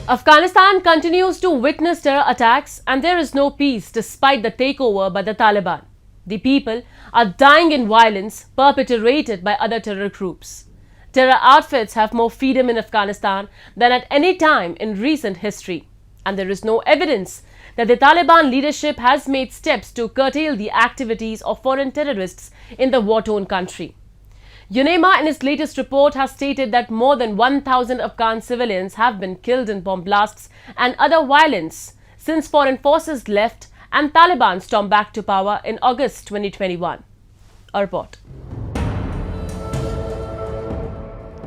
Afghanistan continues to witness terror attacks and there is no peace despite the takeover by the Taliban. The people are dying in violence perpetrated by other terror groups. Terror outfits have more freedom in Afghanistan than at any time in recent history. And there is no evidence that the Taliban leadership has made steps to curtail the activities of foreign terrorists in the war-torn country. UNAMA in its latest report has stated that more than 1,000 Afghan civilians have been killed in bomb blasts and other violence since foreign forces left and Taliban stormed back to power in August 2021. A report.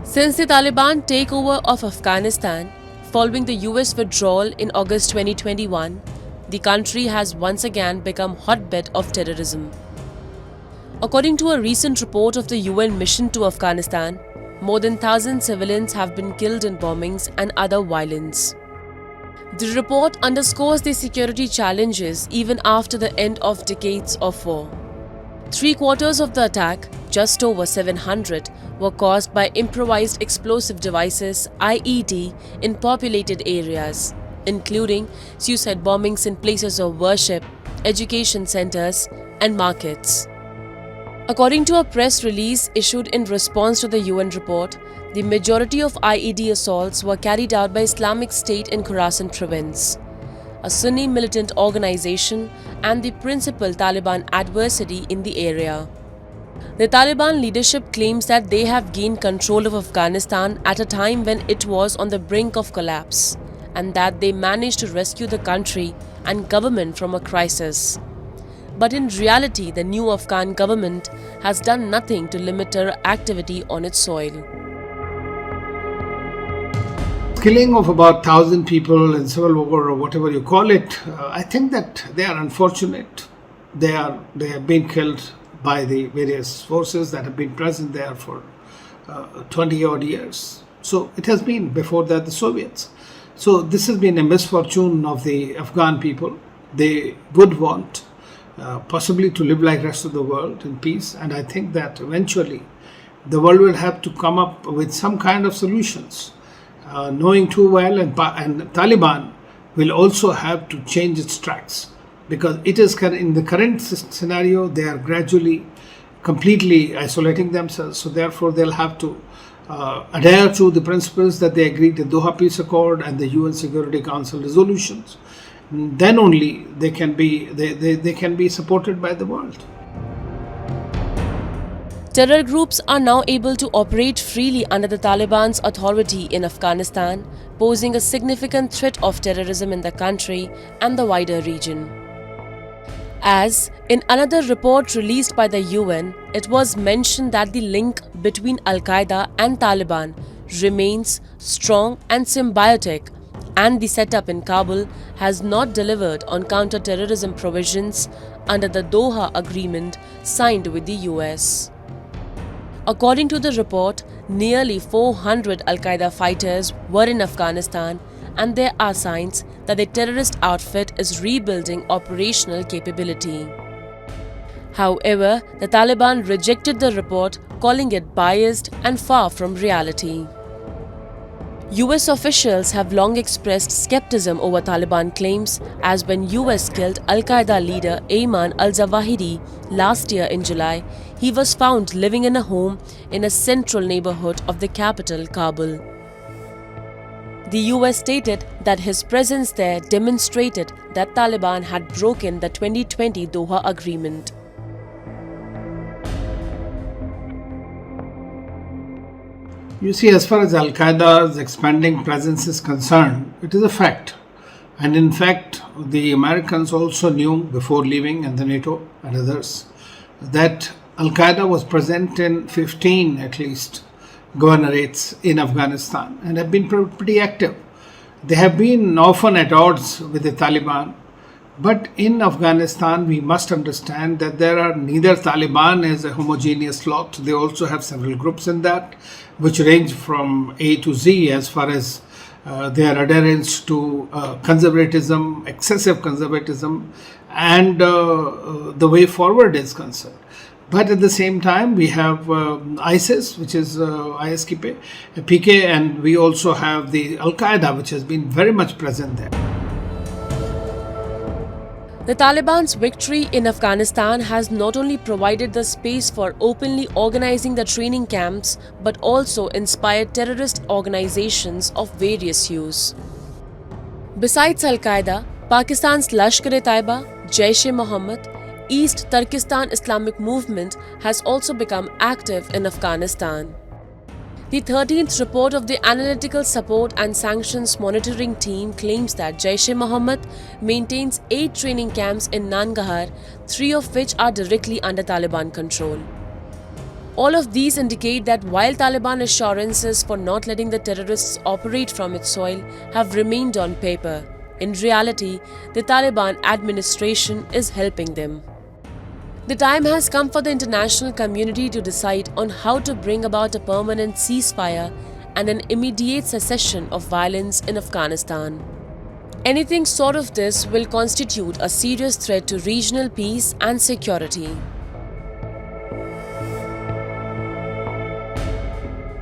Since the Taliban takeover of Afghanistan following the US withdrawal in August 2021, the country has once again become hotbed of terrorism. According to a recent report of the UN mission to Afghanistan, more than 1,000 civilians have been killed in bombings and other violence. The report underscores the security challenges even after the end of decades of war. Three-quarters of the attack, just over 700, were caused by improvised explosive devices (IED) in populated areas, including suicide bombings in places of worship, education centers, and markets. According to a press release issued in response to the UN report, the majority of IED assaults were carried out by Islamic State in Khorasan province, a Sunni militant organization and the principal Taliban adversary in the area. The Taliban leadership claims that they have gained control of Afghanistan at a time when it was on the brink of collapse, and that they managed to rescue the country and government from a crisis. But in reality, the new Afghan government has done nothing to limit terror activity on its soil. Killing of about 1,000 people in civil war or whatever you call it, I think that they are unfortunate. They have been killed by the various forces that have been present there for 20 odd years. So it has been before that the Soviets. So this has been a misfortune of the Afghan people. They would want possibly to live like the rest of the world in peace, and I think that eventually the world will have to come up with some kind of solutions, knowing too well, and Taliban will also have to change its tracks, because it is in the current scenario they are gradually completely isolating themselves, so therefore they'll have to adhere to the principles that they agreed, the Doha Peace Accord and the UN Security Council resolutions. Then only they can be supported by the world. Terror groups are now able to operate freely under the Taliban's authority in Afghanistan, posing a significant threat of terrorism in the country and the wider region. As in another report released by the UN, it was mentioned that the link between Al-Qaeda and Taliban remains strong and symbiotic, and the setup in Kabul has not delivered on counter-terrorism provisions under the Doha Agreement signed with the US. According to the report, nearly 400 Al-Qaeda fighters were in Afghanistan, and there are signs that the terrorist outfit is rebuilding operational capability. However, the Taliban rejected the report, calling it biased and far from reality. US officials have long expressed skepticism over Taliban claims, as when US killed Al-Qaeda leader Ayman al-Zawahiri last year in July, he was found living in a home in a central neighborhood of the capital, Kabul. The US stated that his presence there demonstrated that Taliban had broken the 2020 Doha Agreement. You see, as far as Al-Qaeda's expanding presence is concerned, it is a fact. And in fact, the Americans also knew before leaving, and the NATO and others, that Al-Qaeda was present in 15 at least governorates in Afghanistan and have been pretty active. They have been often at odds with the Taliban. But in Afghanistan, we must understand that there are neither Taliban as a homogeneous lot. They also have several groups in that, which range from A to Z as far as their adherence to conservatism, excessive conservatism, and the way forward is concerned. But at the same time, we have ISIS, which is ISKP, PK, and we also have the Al Qaeda, which has been very much present there. The Taliban's victory in Afghanistan has not only provided the space for openly organizing the training camps, but also inspired terrorist organizations of various hues. Besides Al Qaeda, Pakistan's Lashkar-e-Taiba, Jaish-e-Mohammed, East Turkestan Islamic Movement has also become active in Afghanistan. The 13th report of the Analytical Support and Sanctions Monitoring Team claims that Jaish-e-Mohammed maintains 8 training camps in Nangarhar, 3 of which are directly under Taliban control. All of these indicate that while Taliban assurances for not letting the terrorists operate from its soil have remained on paper, in reality, the Taliban administration is helping them. The time has come for the international community to decide on how to bring about a permanent ceasefire and an immediate cessation of violence in Afghanistan. Anything short of this will constitute a serious threat to regional peace and security.